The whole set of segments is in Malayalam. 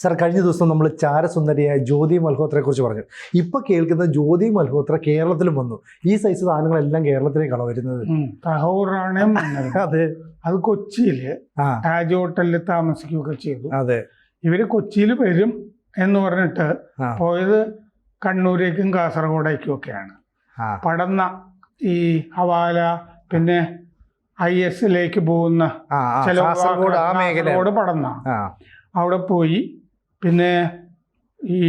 സർ, കഴിഞ്ഞ ദിവസം നമ്മൾ ചാരസുന്ദരിയായ ജ്യോതി മൽഹോത്രയെ കുറിച്ച് പറഞ്ഞു. ഇപ്പൊ കേൾക്കുന്ന ജ്യോതി മൽഹോത്ര കേരളത്തിലും വന്നു. ഈ സൈസ് സാധനങ്ങളെല്ലാം കേരളത്തിലേക്കാണോ വരുന്നത്? തഹൂറാണ് അതെ, അത് കൊച്ചിയില് താജ് ഹോട്ടലിൽ താമസിക്കുകയൊക്കെ ചെയ്തു. അതെ, ഇവര് കൊച്ചിയിൽ വരും എന്ന് പറഞ്ഞിട്ട് പോയത് കണ്ണൂരേക്കും കാസർഗോഡേക്കും ഒക്കെയാണ്. പടന്ന ഈ ഹവാല പിന്നെ IS പോകുന്ന ചില കാസർഗോഡ് പടന്ന അവിടെ പോയി. പിന്നെ ഈ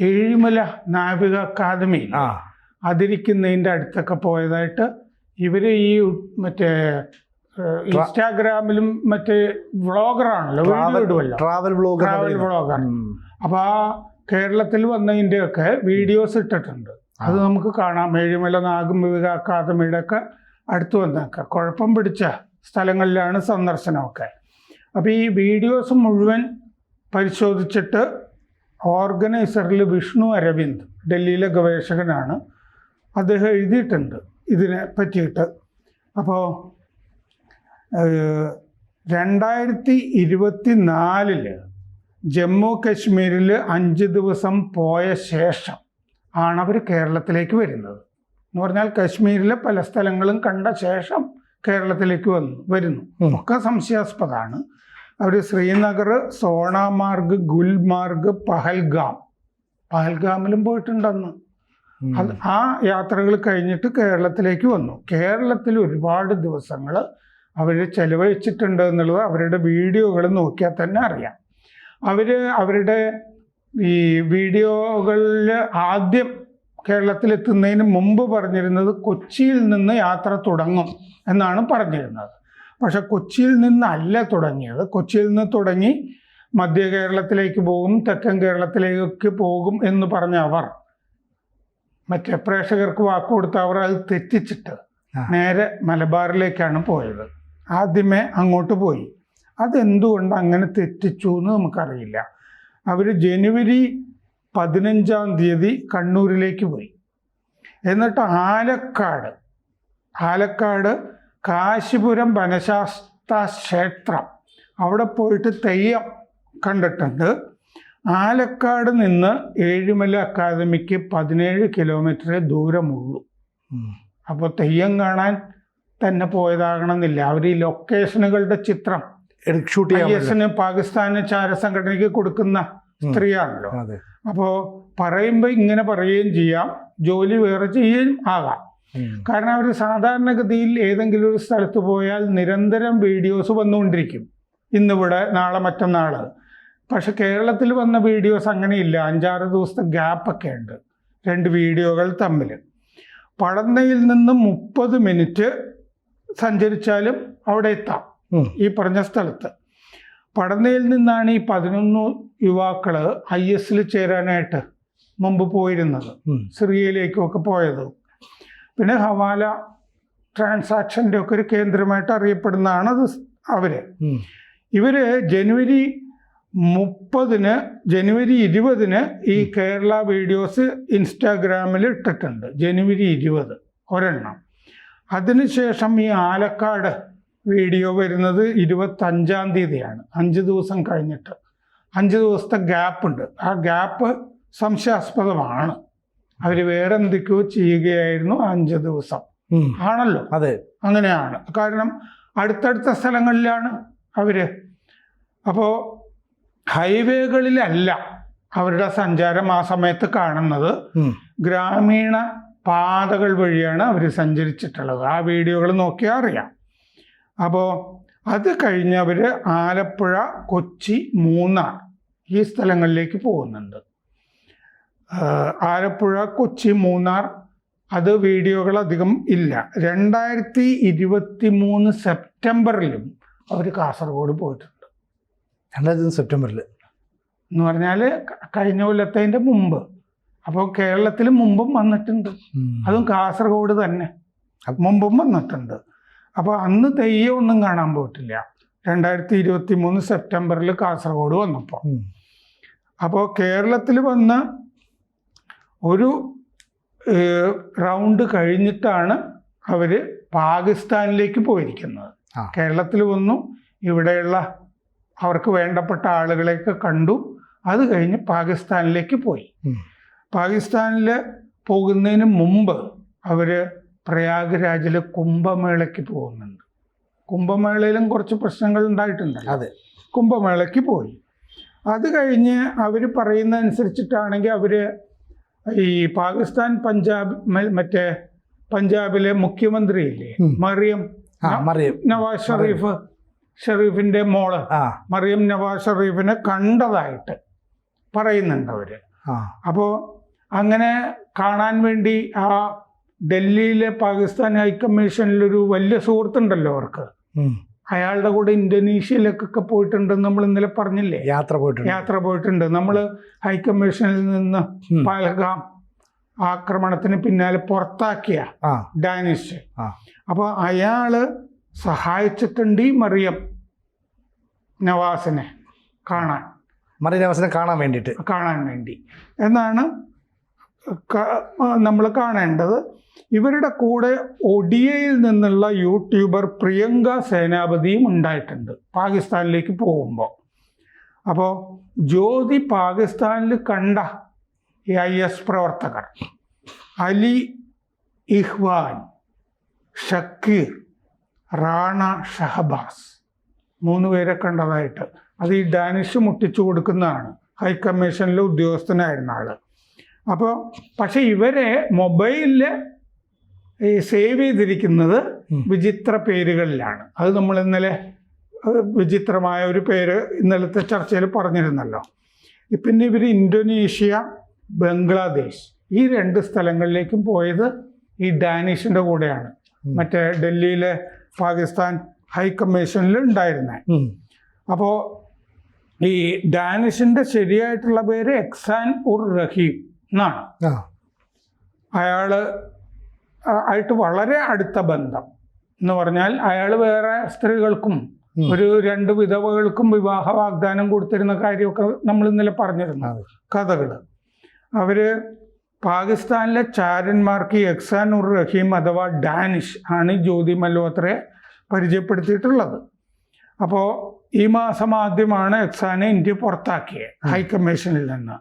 ഏഴിമല നാവിക അക്കാദമി അതിരിക്കുന്നതിൻ്റെ അടുത്തൊക്കെ പോയതായിട്ട് ഇവര് ഈ മറ്റേ ഇൻസ്റ്റാഗ്രാമിലും മറ്റേ വ്ളോഗറാണല്ലോ, വീഡിയോ ഇടുമല്ലോ, ട്രാവൽ വ്ളോഗർ. അപ്പൊ ആ കേരളത്തിൽ വന്നതിൻ്റെയൊക്കെ വീഡിയോസ് ഇട്ടിട്ടുണ്ട്. അത് നമുക്ക് കാണാം. ഏഴിമല നാവിക അക്കാദമിയുടെ ഒക്കെ അടുത്ത് വന്നൊക്കെ കുഴപ്പം പിടിച്ച സ്ഥലങ്ങളിലാണ് സന്ദർശനമൊക്കെ. അപ്പോൾ ഈ വീഡിയോസ് മുഴുവൻ പരിശോധിച്ചിട്ട് ഓർഗനൈസറിൽ വിഷ്ണു അരവിന്ദ്, ഡൽഹിയിലെ ഗവേഷകനാണ്, അദ്ദേഹം എഴുതിയിട്ടുണ്ട് ഇതിനെ പറ്റിയിട്ട്. അപ്പോൾ 2024 ജമ്മു കശ്മീരിൽ 5 ദിവസം പോയ ശേഷം ആണ് അവർ കേരളത്തിലേക്ക് വരുന്നത്. എന്ന് പറഞ്ഞാൽ കശ്മീരിലെ പല സ്ഥലങ്ങളും കണ്ട ശേഷം കേരളത്തിലേക്ക് വരുന്നു. ഒക്കെ സംശയാസ്പദമാണ്. അവർ ശ്രീനഗർ, സോണാമാർഗ്, ഗുൽമാർഗ്, പഹൽഗാമിലും പോയിട്ടുണ്ടെന്ന്. അത് ആ യാത്രകൾ കഴിഞ്ഞിട്ട് കേരളത്തിലേക്ക് വന്നു. കേരളത്തിൽ ഒരുപാട് ദിവസങ്ങൾ അവർ ചെലവഴിച്ചിട്ടുണ്ട് എന്നുള്ളത് അവരുടെ വീഡിയോകൾ നോക്കിയാൽ തന്നെ അറിയാം. അവരുടെ ഈ വീഡിയോകളിൽ ആദ്യം കേരളത്തിലെത്തുന്നതിന് മുമ്പ് പറഞ്ഞിരുന്നത് കൊച്ചിയിൽ നിന്ന് യാത്ര തുടങ്ങും എന്നാണ് പറഞ്ഞിരുന്നത്. പക്ഷെ കൊച്ചിയിൽ നിന്നല്ല തുടങ്ങിയത്. കൊച്ചിയിൽ നിന്ന് തുടങ്ങി മധ്യ കേരളത്തിലേക്ക് പോകും, തെക്കൻ കേരളത്തിലേക്ക് പോകും എന്ന് പറഞ്ഞ അവർ മറ്റേ പ്രേക്ഷകർക്ക് വാക്കുകൊടുത്ത് അവർ അത് തെറ്റിച്ചിട്ട് നേരെ മലബാറിലേക്കാണ് പോയത്. ആദ്യമേ അങ്ങോട്ട് പോയി. അതെന്തുകൊണ്ട് അങ്ങനെ തെറ്റിച്ചു എന്ന് നമുക്കറിയില്ല. അവർ ജനുവരി 15 കണ്ണൂരിലേക്ക് പോയി. എന്നിട്ട് ആലക്കാട് കാശിപുരം വനശാസ്ത്ര ക്ഷേത്രം അവിടെ പോയിട്ട് തെയ്യം കണ്ടിട്ടുണ്ട്. ആലക്കാട് നിന്ന് ഏഴിമല അക്കാദമിക്ക് 17 കിലോമീറ്ററേ ദൂരമുള്ളൂ. അപ്പോൾ തെയ്യം കാണാൻ തന്നെ പോയതാകണമെന്നില്ല. അവർ ഈ ലൊക്കേഷനുകളുടെ ചിത്രം IS പാകിസ്ഥാന് ചാരസംഘടനയ്ക്ക് കൊടുക്കുന്ന സ്ത്രീയാണല്ലോ. അപ്പോൾ പറയുമ്പോൾ ഇങ്ങനെ പറയുകയും ചെയ്യാം, ജോലി വേറെ ചെയ്യുകയും ആകാം. കാരണം അവർ സാധാരണഗതിയിൽ ഏതെങ്കിലും ഒരു സ്ഥലത്ത് പോയാൽ നിരന്തരം വീഡിയോസ് വന്നുകൊണ്ടിരിക്കും. ഇന്നിവിടെ, നാളെ, മറ്റന്നാൾ. പക്ഷെ കേരളത്തിൽ വന്ന വീഡിയോസ് അങ്ങനെയില്ല. 5-6 ദിവസത്തെ ഗ്യാപ്പൊക്കെ ഉണ്ട് 2 വീഡിയോകൾ തമ്മിൽ. പടന്നയിൽ നിന്ന് 30 മിനിറ്റ് സഞ്ചരിച്ചാലും അവിടെ എത്താം ഈ പറഞ്ഞ സ്ഥലത്ത്. പടന്നയിൽ നിന്നാണ് ഈ 11 യുവാക്കൾ IS ചേരാനായിട്ട് മുമ്പ് പോയിരുന്നത്, സിറിയയിലേക്കൊക്കെ പോയത്. പിന്നെ ഹവാല ട്രാൻസാക്ഷൻ്റെ ഒക്കെ ഒരു കേന്ദ്രമായിട്ട് അറിയപ്പെടുന്നതാണ് അത്. ഇവര് ജനുവരി 20 ഈ കേരള വീഡിയോസ് ഇൻസ്റ്റാഗ്രാമിൽ ഇട്ടിട്ടുണ്ട്. ജനുവരി 20 ഒരെണ്ണം. അതിനുശേഷം ഈ ആലക്കാട് വീഡിയോ വരുന്നത് 25 5 ദിവസം കഴിഞ്ഞിട്ട്. 5 ദിവസത്തെ ഗ്യാപ്പുണ്ട്. ആ ഗ്യാപ്പ് സംശയാസ്പദമാണ്. അവർ വേറെ എന്തൊക്കെയോ ചെയ്യുകയായിരുന്നു 5 ദിവസം ആണല്ലോ. അതെ, അങ്ങനെയാണ്. കാരണം അടുത്തടുത്ത സ്ഥലങ്ങളിലാണ് അവര്. അപ്പോൾ ഹൈവേകളിലല്ല അവരുടെ സഞ്ചാരം ആ സമയത്ത് കാണുന്നത്. ഗ്രാമീണ പാതകൾ വഴിയാണ് അവർ സഞ്ചരിച്ചിട്ടുള്ളത്. ആ വീഡിയോകൾ നോക്കിയാൽ അറിയാം. അപ്പോൾ അത് കഴിഞ്ഞ് അവർ ആലപ്പുഴ, കൊച്ചി, മൂന്നാർ ഈ സ്ഥലങ്ങളിലേക്ക് പോകുന്നുണ്ട്. ആലപ്പുഴ, കൊച്ചി, മൂന്നാർ അത് വീഡിയോകൾ അധികം ഇല്ല. 2023 സെപ്റ്റംബറിലും അവർ കാസർഗോഡ് പോയിട്ടുണ്ട്. 2023 സെപ്റ്റംബറിൽ എന്ന് പറഞ്ഞാൽ കഴിഞ്ഞ കൊല്ലത്തതിൻ്റെ മുമ്പ്. അപ്പോൾ കേരളത്തിൽ മുമ്പും വന്നിട്ടുണ്ട്. അതും കാസർഗോഡ് തന്നെ മുമ്പും വന്നിട്ടുണ്ട്. അപ്പോൾ അന്ന് തെയ്യം ഒന്നും കാണാൻ പോയിട്ടില്ല 2023 സെപ്റ്റംബറിൽ കാസർഗോഡ് വന്നപ്പോൾ. അപ്പോൾ കേരളത്തിൽ വന്ന് ഒരു റൗണ്ട് കഴിഞ്ഞിട്ടാണ് അവർ പാകിസ്ഥാനിലേക്ക് പോയിരിക്കുന്നത്. കേരളത്തിൽ വന്നു, ഇവിടെയുള്ള അവർക്ക് വേണ്ടപ്പെട്ട ആളുകളെയൊക്കെ കണ്ടു. അത് കഴിഞ്ഞ് പാകിസ്ഥാനിലേക്ക് പോയി. പാകിസ്ഥാനിൽ പോകുന്നതിന് മുമ്പ് അവർ പ്രയാഗ്രാജിൽ കുംഭമേളയ്ക്ക് പോകുന്നുണ്ട്. കുംഭമേളയിലും കുറച്ച് പ്രശ്നങ്ങൾ ഉണ്ടായിട്ടുണ്ട്. അതെ, കുംഭമേളയ്ക്ക് പോയി. അത് കഴിഞ്ഞ് അവർ പറയുന്നതനുസരിച്ചിട്ടാണെങ്കിൽ അവർ ഈ പാകിസ്ഥാൻ മറ്റേ പഞ്ചാബിലെ മുഖ്യമന്ത്രിയില്ലേ മറിയം നവാസ് ഷെറീഫിന്റെ മോള് മറിയം നവാസ് ഷെറീഫിനെ കണ്ടതായിട്ട് പറയുന്നുണ്ട് അവര്. അപ്പോൾ അങ്ങനെ കാണാൻ വേണ്ടി ആ ഡൽഹിയിലെ പാകിസ്ഥാൻ ഹൈക്കമ്മീഷനിലൊരു വലിയ സുഹൃത്തുണ്ടല്ലോ അവർക്ക്, അയാളുടെ കൂടെ ഇന്തോനേഷ്യയിലേക്കൊക്കെ പോയിട്ടുണ്ടെന്ന് നമ്മൾ ഇന്നലെ പറഞ്ഞില്ലേ, യാത്ര പോയിട്ടുണ്ട്. നമ്മൾ ഹൈക്കമ്മീഷനിൽ നിന്ന് പഹൽഗാം ആക്രമണത്തിന് പിന്നാലെ പുറത്താക്കിയ ഡാനിഷ്. അപ്പോൾ അയാള് സഹായിച്ചിട്ടുണ്ട് ഈ മറിയം നവാസിനെ കാണാൻ വേണ്ടി എന്നാണ് നമ്മൾ കാണേണ്ടത്. ഇവരുടെ കൂടെ ഒഡിയയിൽ നിന്നുള്ള യൂട്യൂബർ പ്രിയങ്ക സേനാപതിയും ഉണ്ടായിട്ടുണ്ട് പാകിസ്ഥാനിലേക്ക് പോകുമ്പോൾ. അപ്പോൾ ജ്യോതി പാകിസ്ഥാനിൽ കണ്ട IS പ്രവർത്തകർ അലി ഇഹ്വാൻ, ഷക്കീർ, റാണ ഷഹബാസ് 3 പേരെ കണ്ടതായിട്ട്. അത് ഈ ഡാനിഷ് മുട്ടിച്ചു കൊടുക്കുന്നതാണ്, ഹൈക്കമ്മീഷനിലെ ഉദ്യോഗസ്ഥനായിരുന്ന ആള്. അപ്പോൾ പക്ഷെ ഇവരെ മൊബൈലിൽ സേവ് ചെയ്തിരിക്കുന്നത് വിചിത്ര പേരുകളിലാണ്. അത് നമ്മൾ ഇന്നലെ വിചിത്രമായ ഒരു പേര് ഇന്നലത്തെ ചർച്ചയിൽ പറഞ്ഞിരുന്നല്ലോ. പിന്നെ ഇവർ ഇന്തോനേഷ്യ, ബംഗ്ലാദേശ് ഈ 2 സ്ഥലങ്ങളിലേക്കും പോയത് ഈ ഡാനിഷിൻ്റെ കൂടെയാണ്, മറ്റേ ഡൽഹിയിലെ പാകിസ്ഥാൻ ഹൈക്കമ്മീഷനിൽ ഉണ്ടായിരുന്നത്. അപ്പോൾ ഈ ഡാനിഷിൻ്റെ ശരിയായിട്ടുള്ള പേര് എഹ്സാൻ ഉർ റഹീം എന്നാണ്. ആയിട്ട് വളരെ അടുത്ത ബന്ധം എന്ന് പറഞ്ഞാൽ അയാൾ വേറെ സ്ത്രീകൾക്കും ഒരു 2 വിധവകൾക്കും വിവാഹ വാഗ്ദാനം കൊടുത്തിരുന്ന കാര്യമൊക്കെ നമ്മൾ ഇന്നലെ പറഞ്ഞിരുന്നു കഥകൾ. അവര് പാകിസ്ഥാനിലെ ചാരന്മാർക്ക് എഹ്സാൻ ഉർ റഹീം അഥവാ ഡാനിഷ് ആണ് ജ്യോതി മൽഹോത്രയെ പരിചയപ്പെടുത്തിയിട്ടുള്ളത്. അപ്പോൾ ഈ മാസം ആദ്യമാണ് എഹ്സാനെ ഇന്ത്യ പുറത്താക്കിയത് ഹൈക്കമ്മീഷനിൽ നിന്ന്.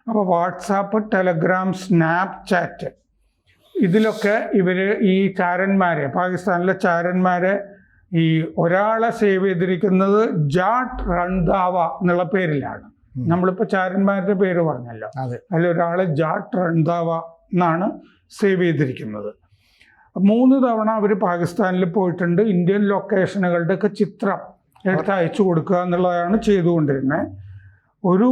അപ്പോൾ വാട്സാപ്പ്, ടെലഗ്രാം, സ്നാപ്ചാറ്റ് ഇതിലൊക്കെ ഇവർ ഈ ചാരന്മാരെ, പാകിസ്ഥാനിലെ ചാരന്മാരെ, ഈ ഒരാളെ സേവ് ചെയ്തിരിക്കുന്നത് ജാട്ട് റൺദാവ എന്നുള്ള പേരിലാണ്. നമ്മളിപ്പോൾ ചാരന്മാരുടെ പേര് പറഞ്ഞല്ലോ, അതിലൊരാളെ ജാട്ട് റൺദാവ എന്നാണ് സേവ് ചെയ്തിരിക്കുന്നത്. 3 തവണ അവർ പാകിസ്ഥാനിൽ പോയിട്ടുണ്ട്. ഇന്ത്യൻ ലൊക്കേഷനുകളുടെയൊക്കെ ചിത്രം എടുത്ത് അയച്ചു കൊടുക്കുക എന്നുള്ളതാണ് ചെയ്തുകൊണ്ടിരുന്നത്. ഒരു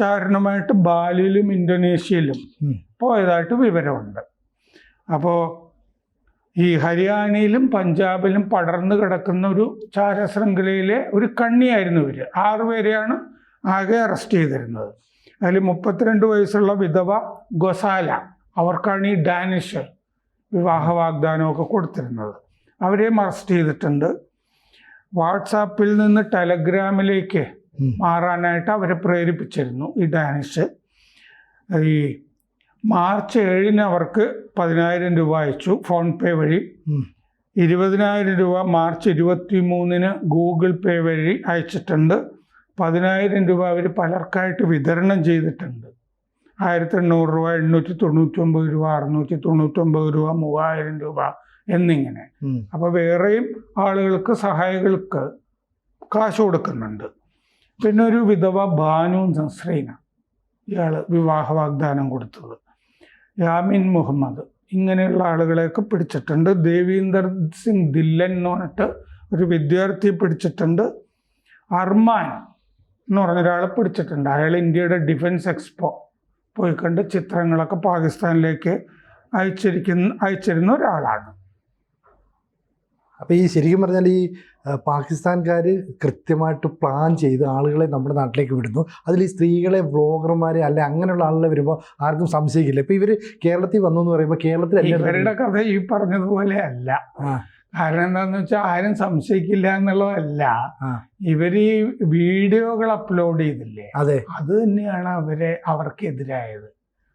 ചാരനുമായിട്ട് ബാലിയിലും ഇന്തോനേഷ്യയിലും പോയതായിട്ട് വിവരമുണ്ട്. അപ്പോൾ ഈ ഹരിയാനയിലും പഞ്ചാബിലും പടർന്നു കിടക്കുന്ന ഒരു ചാരശൃംഖലയിലെ ഒരു കണ്ണിയായിരുന്നു ഇവർ. 6 പേരെയാണ് ആകെ അറസ്റ്റ് ചെയ്തിരുന്നത്. അതിൽ 32 വയസ്സുള്ള വിധവ ഗൊസാല, അവർക്കാണ് ഈ ഡാനിഷ് വിവാഹ വാഗ്ദാനമൊക്കെ കൊടുത്തിരുന്നത്. അവരെയും അറസ്റ്റ് ചെയ്തിട്ടുണ്ട്. വാട്സാപ്പിൽ നിന്ന് ടെലഗ്രാമിലേക്ക് മാറാനായിട്ട് അവരെ പ്രേരിപ്പിച്ചിരുന്നു ഈ ഡാനിഷ്. ഈ മാർച്ച് 7 അവർക്ക് 10,000 രൂപ അയച്ചു ഫോൺ പേ വഴി. 20,000 രൂപ മാർച്ച് 23 ഗൂഗിൾ പേ വഴി അയച്ചിട്ടുണ്ട്. 10,000 രൂപ അവർ പലർക്കായിട്ട് വിതരണം ചെയ്തിട്ടുണ്ട്. 1,800 രൂപ, 899 രൂപ, 699 രൂപ, 3,000 രൂപ എന്നിങ്ങനെ. അപ്പോൾ വേറെയും ആളുകൾക്ക്, സഹായികൾക്ക് കാശ് കൊടുക്കുന്നുണ്ട്. പിന്നെ ഒരു വിധവ ബാനു നസ്രീന, ഇയാൾ വിവാഹ വാഗ്ദാനം കൊടുത്തത്. യാമിൻ മുഹമ്മദ്, ഇങ്ങനെയുള്ള ആളുകളെയൊക്കെ പിടിച്ചിട്ടുണ്ട്. ദേവീന്ദർ സിംഗ് ദില്ലൻ എന്ന് പറഞ്ഞിട്ട് ഒരു വിദ്യാർത്ഥിയെ പിടിച്ചിട്ടുണ്ട്. അർമാൻ എന്ന് പറഞ്ഞൊരാളെ പിടിച്ചിട്ടുണ്ട്. അയാൾ ഇന്ത്യയുടെ ഡിഫൻസ് എക്സ്പോ പോയി കണ്ട് ചിത്രങ്ങളൊക്കെ പാകിസ്ഥാനിലേക്ക് അയച്ചിരുന്ന ഒരാളാണ്. അപ്പോൾ ഈ ശരിക്കും പറഞ്ഞാൽ ഈ പാകിസ്ഥാൻകാർ കൃത്യമായിട്ട് പ്ലാൻ ചെയ്ത് ആളുകളെ നമ്മുടെ നാട്ടിലേക്ക് വിടുന്നു. അതിൽ ഈ സ്ത്രീകളെ, വ്ളോഗർമാരെ അല്ലെ അങ്ങനെയുള്ള ആളുകളെ വരുമ്പോൾ ആർക്കും സംശയിക്കില്ല. ഇപ്പോൾ ഇവർ കേരളത്തിൽ വന്നു എന്ന് പറയുമ്പോൾ കേരളത്തിൽ ഇവരുടെ കഥ ഈ പറഞ്ഞതുപോലെ അല്ല. കാരണം എന്താണെന്ന് വെച്ചാൽ ആരും സംശയിക്കില്ല എന്നുള്ളതല്ല, ഇവർ ഈ വീഡിയോകൾ അപ്ലോഡ് ചെയ്തില്ലേ, അത് തന്നെയാണ് അവർക്കെതിരായത്.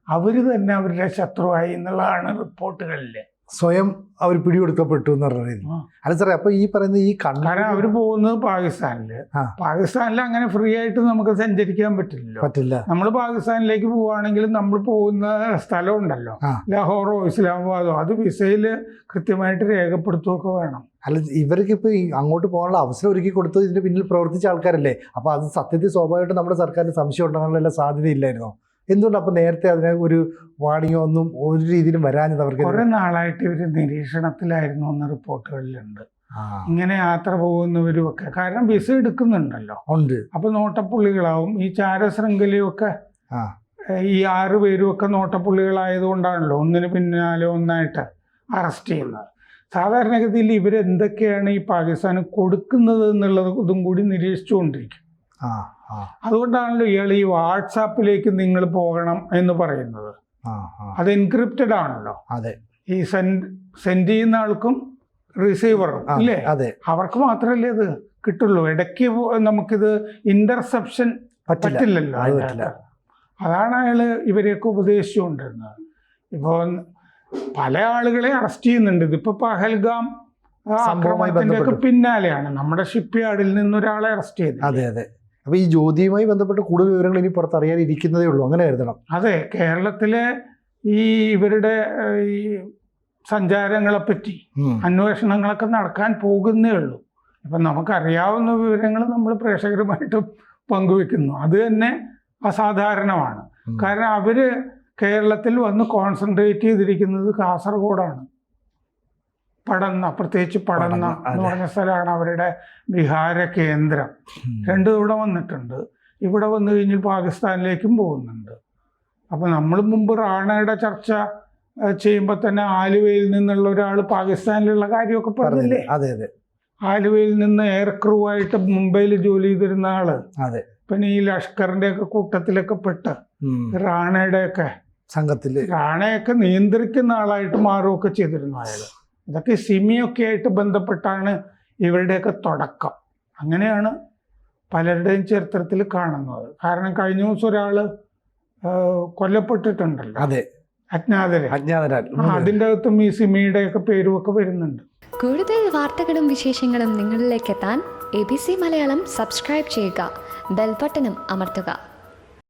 അവർ തന്നെ അവരുടെ ശത്രുവായി എന്നുള്ളതാണ് റിപ്പോർട്ടുകളിൽ സ്വയം അവർ പിടികൊടുക്കപ്പെട്ടു എന്ന് പറഞ്ഞ രീതി. അല്ല സാറേ, അപ്പോൾ ഈ പറയുന്ന ഈ കാരണം അവർ പോകുന്നത് പാകിസ്ഥാനില്. പാകിസ്ഥാനിൽ അങ്ങനെ ഫ്രീ ആയിട്ട് നമുക്ക് സഞ്ചരിക്കാൻ പറ്റില്ല. നമ്മൾ പാകിസ്ഥാനിലേക്ക് പോവുകയാണെങ്കിൽ നമ്മൾ പോകുന്ന സ്ഥലം ഉണ്ടല്ലോ, ലാഹോറോ ഇസ്ലാമാബാദോ, അത് വിസയിൽ കൃത്യമായിട്ട് രേഖപ്പെടുത്തുകയൊക്കെ വേണം. അല്ല, ഇവർക്ക് ഇപ്പോൾ അങ്ങോട്ട് പോകാനുള്ള അവസരം ഒരുക്കി കൊടുത്തത് ഇതിന് പിന്നിൽ പ്രവർത്തിച്ച ആൾക്കാരല്ലേ? അപ്പോൾ അത് സത്യത്തിൽ സ്വാഭാവികമായിട്ട് നമ്മുടെ സർക്കാരിന് സംശയം ഉണ്ടാകാനുള്ള സാധ്യതയില്ലായിരുന്നോ? എന്തുകൊണ്ട് അപ്പോൾ നേരത്തെ അതിനെ ഒരു വാണിങ്ങോ ഒന്നും ഒരു രീതിയിലും വരാഞ്ഞത്? അവർക്ക് കുറെ നാളായിട്ട് ഇവർ നിരീക്ഷണത്തിലായിരുന്നു എന്ന് റിപ്പോർട്ടുകളിലുണ്ട്. ഇങ്ങനെ യാത്ര പോകുന്നവരും ഒക്കെ, കാരണം വിസ എടുക്കുന്നുണ്ടല്ലോ, ഉണ്ട്. അപ്പൊ നോട്ടപ്പുള്ളികളാവും. ഈ ചാരശൃംഖലയും ഒക്കെ ഈ 6 പേരും ഒക്കെ നോട്ടപ്പുള്ളികളായതുകൊണ്ടാണല്ലോ ഒന്നിന് പിന്നാലെ ഒന്നായിട്ട് അറസ്റ്റ് ചെയ്യുന്നത്. സാധാരണഗതിയിൽ ഇവരെന്തൊക്കെയാണ് ഈ പാകിസ്ഥാന് കൊടുക്കുന്നത് എന്നുള്ളതും കൂടി നിരീക്ഷിച്ചുകൊണ്ടിരിക്കും. അതുകൊണ്ടാണല്ലോ ഇയാൾ ഈ വാട്സാപ്പിലേക്ക് നിങ്ങൾ പോകണം എന്ന് പറയുന്നത്. അത് എൻക്രിപ്റ്റഡ് ആണല്ലോ. അതെ, ഈ സെൻഡ് ചെയ്യുന്ന ആൾക്കും റിസീവറും അല്ലേ, അവർക്ക് മാത്രമല്ലേ ഇത് കിട്ടുള്ളൂ. ഇടയ്ക്ക് നമുക്കിത് ഇന്റർസെപ്ഷൻ പറ്റില്ലല്ലോ. അതാണ് അയാള് ഇവരെയൊക്കെ ഉപദേശിച്ചുകൊണ്ടിരുന്നത്. ഇപ്പോൾ പല ആളുകളെ അറസ്റ്റ് ചെയ്യുന്നുണ്ട്. ഇതിപ്പോ പഹൽഗാം ആക്രമണത്തിന്റെ ഒക്കെ പിന്നാലെയാണ് നമ്മുടെ ഷിപ്പ് യാർഡിൽ നിന്ന് ഒരാളെ അറസ്റ്റ് ചെയ്തത്. അതെ. അപ്പോൾ ഈ ജ്യോതിയുമായി ബന്ധപ്പെട്ട് കൂടുതൽ വിവരങ്ങൾ ഇനി പുറത്തറിയാനിരിക്കുന്നതേ ഉള്ളൂ, അങ്ങനെ കരുതണം. അതെ, കേരളത്തിലെ ഈ ഇവരുടെ ഈ സഞ്ചാരങ്ങളെപ്പറ്റി അന്വേഷണങ്ങളൊക്കെ നടക്കാൻ പോകുന്നേ ഉള്ളൂ. അപ്പം നമുക്കറിയാവുന്ന വിവരങ്ങൾ നമ്മൾ പ്രേക്ഷകരുമായിട്ട് പങ്കുവെക്കുന്നു. അത് തന്നെ അസാധാരണമാണ്. കാരണം അവര് കേരളത്തിൽ വന്ന് കോൺസെൻട്രേറ്റ് ചെയ്തിരിക്കുന്നത് കാസർഗോഡാണ്. പടന്ന, പ്രത്യേകിച്ച് പടന്ന എന്ന് പറഞ്ഞ സ്ഥലമാണ് അവരുടെ വിഹാര കേന്ദ്രം. 2 തവണ വന്നിട്ടുണ്ട്. ഇവിടെ വന്നു കഴിഞ്ഞാൽ പാകിസ്ഥാനിലേക്കും പോകുന്നുണ്ട്. അപ്പം നമ്മൾ മുമ്പ് റാണയുടെ ചർച്ച ചെയ്യുമ്പോൾ തന്നെ ആലുവയിൽ നിന്നുള്ള ഒരാൾ പാകിസ്ഥാനിലുള്ള കാര്യമൊക്കെ പറഞ്ഞില്ലേ? അതെ. ആലുവയിൽ നിന്ന് എയർ ക്രൂ ആയിട്ട് മുംബൈയിൽ ജോലി ചെയ്തിരുന്ന ആള് പിന്നെ ഈ ലഷ്കറിന്റെ ഒക്കെ കൂട്ടത്തിലൊക്കെ പെട്ട് റാണയുടെ ഒക്കെ സംഘത്തിൽ റാണയൊക്കെ നിയന്ത്രിക്കുന്ന ആളായിട്ട് മാറുകയൊക്കെ ചെയ്തിരുന്നു അയാൾ. ഇതൊക്കെ സിമിയൊക്കെ ആയിട്ട് ബന്ധപ്പെട്ടാണ് ഇവരുടെയൊക്കെ തുടക്കം. അങ്ങനെയാണ് പലരുടെയും ചരിത്രത്തിൽ കാണുന്നത്. കാരണം കഴിഞ്ഞ ദിവസം ഒരാള് കൊല്ലപ്പെട്ടിട്ടുണ്ടല്ലോ, അജ്ഞാതരാൽ. അതിൻ്റെ അകത്തും ഈ സിമിയുടെ ഒക്കെ പേരും ഒക്കെ വരുന്നുണ്ട്. കൂടുതൽ വാർത്തകളും വിശേഷങ്ങളും നിങ്ങളിലേക്ക് എത്താൻ ABC മലയാളം സബ്സ്ക്രൈബ് ചെയ്യുക, ബെൽ ബട്ടണും അമർത്തുക.